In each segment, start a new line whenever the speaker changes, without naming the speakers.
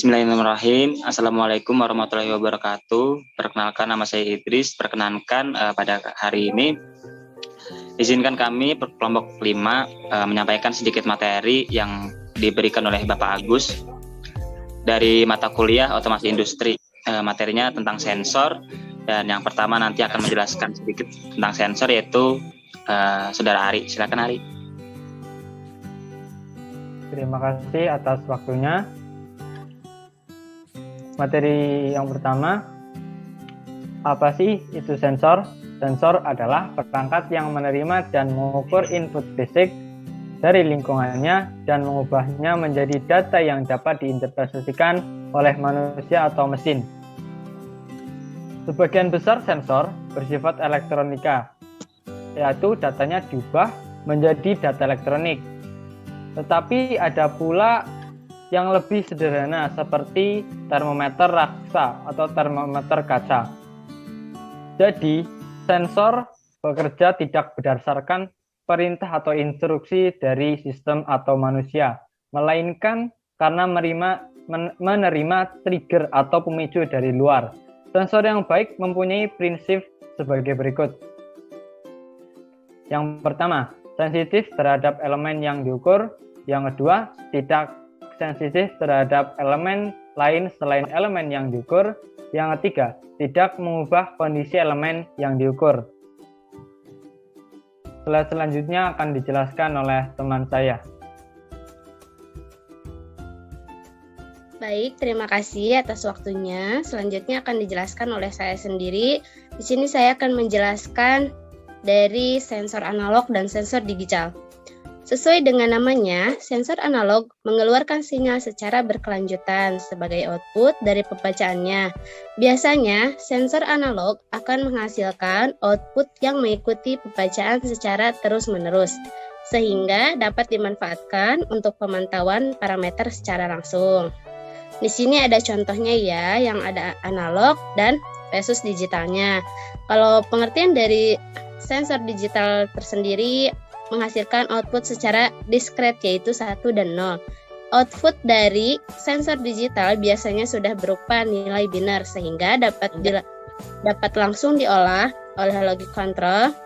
Bismillahirrahmanirrahim. Assalamualaikum warahmatullahi wabarakatuh. Perkenalkan, nama saya Idris. Perkenankan pada hari ini izinkan kami kelompok 5 menyampaikan sedikit materi yang diberikan oleh Bapak Agus dari mata kuliah Otomasi Industri. Materinya tentang sensor, dan yang pertama nanti akan menjelaskan sedikit tentang sensor yaitu Saudara Ari. Silakan Ari.
Terima kasih atas waktunya. Materi yang pertama, apa sih itu sensor? Sensor adalah perangkat yang menerima dan mengukur input fisik dari lingkungannya dan mengubahnya menjadi data yang dapat diinterpretasikan oleh manusia atau mesin. Sebagian besar sensor bersifat elektronika, yaitu datanya diubah menjadi data elektronik. Tetapi ada pula yang lebih sederhana seperti termometer raksa atau termometer kaca. Jadi, sensor bekerja tidak berdasarkan perintah atau instruksi dari sistem atau manusia, melainkan karena menerima trigger atau pemicu dari luar. Sensor yang baik mempunyai prinsip sebagai berikut. Yang pertama, sensitif terhadap elemen yang diukur. Yang kedua, tidak sensitif terhadap elemen lain selain elemen yang diukur. Yang ketiga, tidak mengubah kondisi elemen yang diukur. Slide selanjutnya akan dijelaskan oleh teman saya.
Baik, terima kasih atas waktunya. Selanjutnya akan dijelaskan oleh saya sendiri. Di sini saya akan menjelaskan dari sensor analog dan sensor digital. Sesuai dengan namanya, sensor analog mengeluarkan sinyal secara berkelanjutan sebagai output dari pembacaannya. Biasanya, sensor analog akan menghasilkan output yang mengikuti pembacaan secara terus-menerus, sehingga dapat dimanfaatkan untuk pemantauan parameter secara langsung. Di sini ada contohnya ya, yang ada analog dan versus digitalnya. Kalau pengertian dari sensor digital tersendiri menghasilkan output secara diskret yaitu 1 dan 0. Output dari sensor digital biasanya sudah berupa nilai biner sehingga dapat langsung diolah oleh logic control.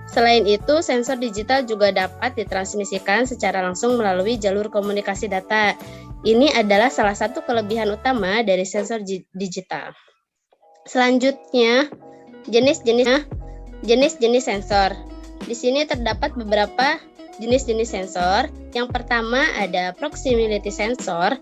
Selain itu, sensor digital juga dapat ditransmisikan secara langsung melalui jalur komunikasi data. Ini adalah salah satu kelebihan utama dari sensor digital. Selanjutnya, jenis-jenis sensor. Di sini terdapat beberapa jenis-jenis sensor. Yang pertama ada proximity sensor.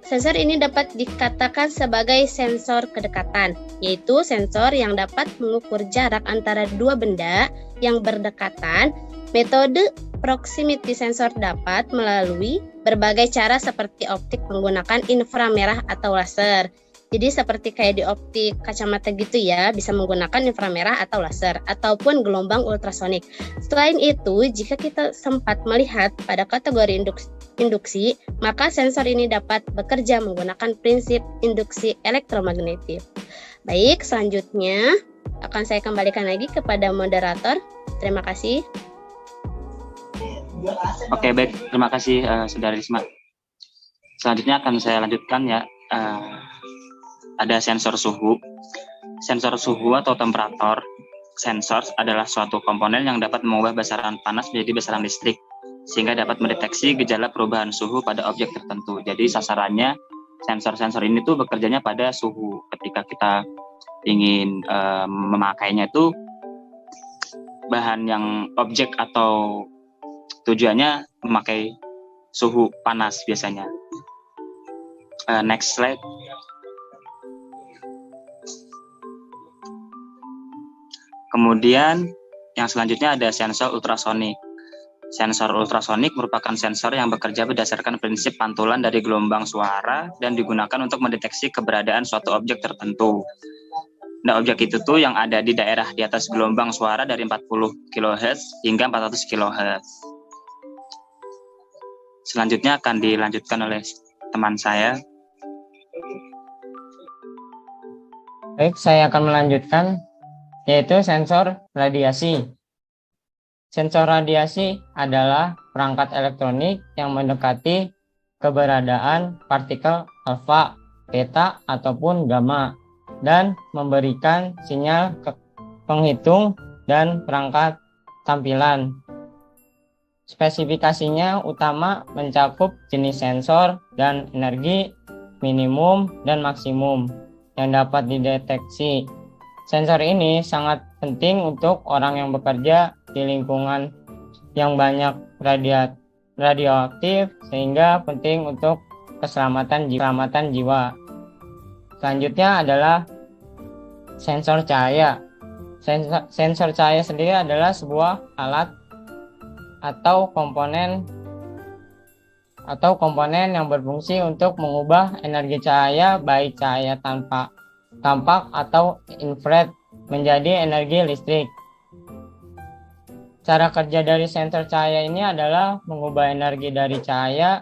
Sensor ini dapat dikatakan sebagai sensor kedekatan, yaitu sensor yang dapat mengukur jarak antara dua benda yang berdekatan. Metode proximity sensor dapat melalui berbagai cara seperti optik menggunakan inframerah atau laser. Jadi seperti kayak di optik kacamata gitu ya, bisa menggunakan inframerah atau laser, ataupun gelombang ultrasonik. Selain itu, jika kita sempat melihat pada kategori induksi, maka sensor ini dapat bekerja menggunakan prinsip induksi elektromagnetik. Baik, selanjutnya akan saya kembalikan lagi kepada moderator. Terima kasih.
Oke, baik. Terima kasih, Saudara Risma. Selanjutnya akan saya lanjutkan ya. Ada sensor suhu. Sensor suhu atau temperatur sensor adalah suatu komponen yang dapat mengubah besaran panas menjadi besaran listrik, sehingga dapat mendeteksi gejala perubahan suhu pada objek tertentu. Jadi sasarannya sensor-sensor ini tuh bekerjanya pada suhu. Ketika kita ingin memakainya itu bahan yang objek atau tujuannya memakai suhu panas biasanya. Next slide. Kemudian yang selanjutnya ada sensor ultrasonik. Sensor ultrasonik merupakan sensor yang bekerja berdasarkan prinsip pantulan dari gelombang suara dan digunakan untuk mendeteksi keberadaan suatu objek tertentu. Nah, objek itu tuh yang ada di daerah di atas gelombang suara dari 40 kHz hingga 400 kHz. Selanjutnya akan dilanjutkan oleh teman saya.
Baik, saya akan melanjutkan, yaitu sensor radiasi. Sensor radiasi adalah perangkat elektronik yang mendekati keberadaan partikel alfa, beta, ataupun gamma, dan memberikan sinyal ke penghitung dan perangkat tampilan. Spesifikasinya utama mencakup jenis sensor dan energi minimum dan maksimum yang dapat dideteksi. Sensor ini sangat penting untuk orang yang bekerja di lingkungan yang banyak radioaktif, sehingga penting untuk keselamatan jiwa. Selanjutnya adalah sensor cahaya. Sensor cahaya sendiri adalah sebuah alat atau komponen yang berfungsi untuk mengubah energi cahaya, baik cahaya tampak atau infrared, menjadi energi listrik. Cara kerja dari sensor cahaya ini adalah mengubah energi dari cahaya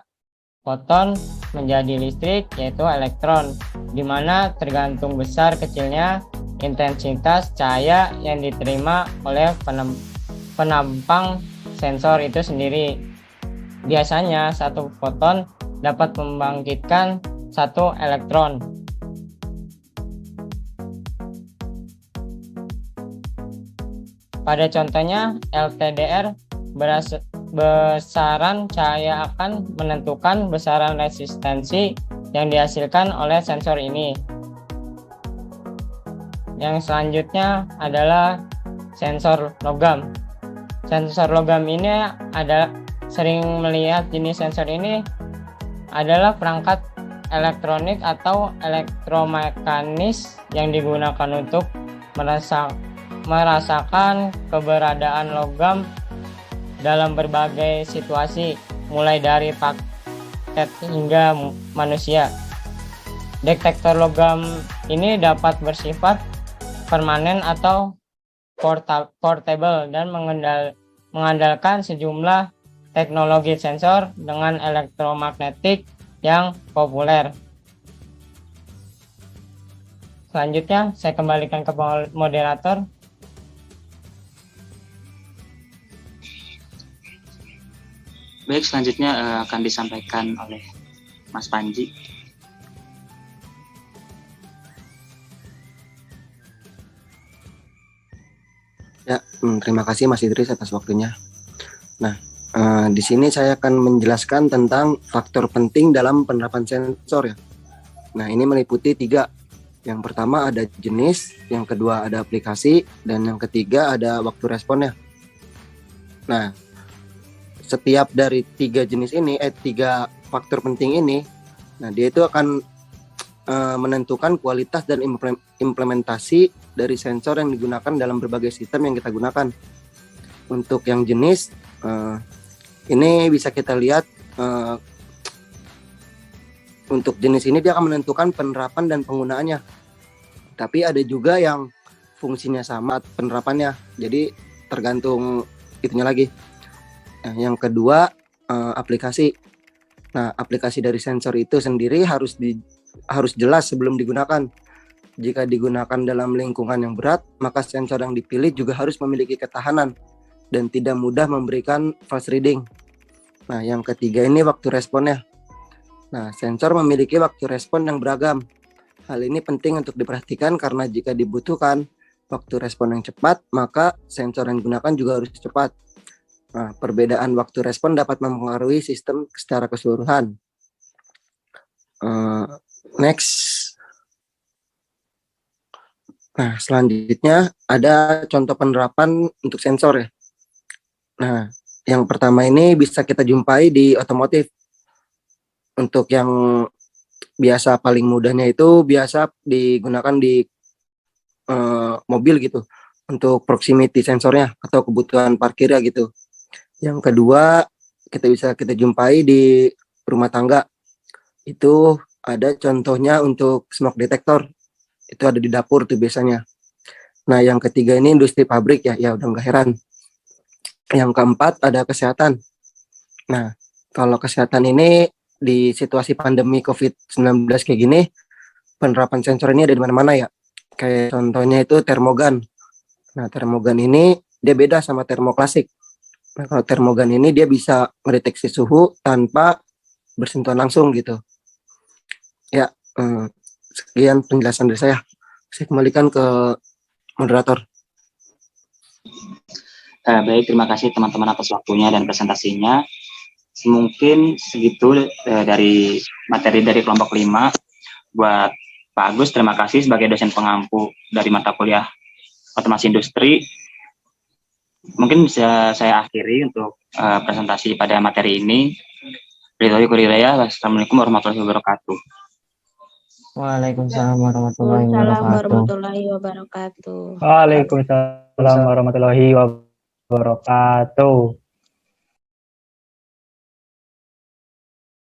foton menjadi listrik, yaitu elektron, di mana tergantung besar kecilnya intensitas cahaya yang diterima oleh penampang sensor itu sendiri. Biasanya satu foton dapat membangkitkan satu elektron. Pada contohnya LTDR, besaran cahaya akan menentukan besaran resistansi yang dihasilkan oleh sensor ini. Yang selanjutnya adalah sensor logam. Sensor logam ini sering melihat jenis sensor ini adalah perangkat elektronik atau elektromekanis yang digunakan untuk merasakan keberadaan logam dalam berbagai situasi, mulai dari paket hingga manusia. Detektor logam ini dapat bersifat permanen atau portable dan mengandalkan sejumlah teknologi sensor dengan elektromagnetik yang populer. Selanjutnya, saya kembalikan ke moderator.
Baik, selanjutnya akan disampaikan oleh Mas Panji.
Ya, terima kasih Mas Idris atas waktunya. Nah, di sini saya akan menjelaskan tentang faktor penting dalam penerapan sensor ya. Nah, ini meliputi 3. Yang pertama ada jenis, yang kedua ada aplikasi, dan yang ketiga ada waktu responnya. Nah, setiap dari 3 jenis ini, 3 faktor penting ini, nah dia itu akan menentukan kualitas dan implementasi dari sensor yang digunakan dalam berbagai sistem yang kita gunakan. Untuk yang jenis, ini bisa kita lihat, untuk jenis ini dia akan menentukan penerapan dan penggunaannya. Tapi ada juga yang fungsinya sama penerapannya, jadi tergantung itunya lagi. Nah, yang kedua, aplikasi. Nah, aplikasi dari sensor itu sendiri harus jelas sebelum digunakan. Jika digunakan dalam lingkungan yang berat, maka sensor yang dipilih juga harus memiliki ketahanan dan tidak mudah memberikan false reading. Nah, yang ketiga ini waktu responnya. Nah, sensor memiliki waktu respon yang beragam. Hal ini penting untuk diperhatikan karena jika dibutuhkan waktu respon yang cepat, maka sensor yang digunakan juga harus cepat. Nah, perbedaan waktu respon dapat mempengaruhi sistem secara keseluruhan. Next. Nah, selanjutnya ada contoh penerapan untuk sensor ya. Nah, yang pertama ini bisa kita jumpai di otomotif. Untuk yang biasa paling mudahnya itu biasa digunakan di mobil gitu, untuk proximity sensornya atau kebutuhan parkirnya gitu. Yang kedua kita jumpai di rumah tangga. Itu ada contohnya untuk smoke detector. Itu ada di dapur tuh biasanya. Nah, yang ketiga ini industri pabrik ya udah nggak heran. Yang keempat ada kesehatan. Nah, kalau kesehatan ini di situasi pandemi COVID-19 kayak gini, penerapan sensor ini ada di mana-mana ya. Kayak contohnya itu termogan. Nah, termogan ini dia beda sama termoklasik. Nah, kalau termogan ini dia bisa mendeteksi suhu tanpa bersentuhan langsung gitu. Ya, sekian penjelasan dari saya. Saya kembalikan ke moderator.
Baik, terima kasih teman-teman atas waktunya dan presentasinya. Mungkin segitu dari materi dari kelompok 5. Buat Pak Agus, terima kasih sebagai dosen pengampu dari mata kuliah Otomasi Industri. Mungkin bisa saya akhiri untuk presentasi pada materi ini. Wassalamualaikum warahmatullahi wabarakatuh.
Waalaikumsalam warahmatullahi
Waalaikumsalam
wabarakatuh.
warahmatullahi wabarakatuh.
Waalaikumsalam warahmatullahi wabarakatuh.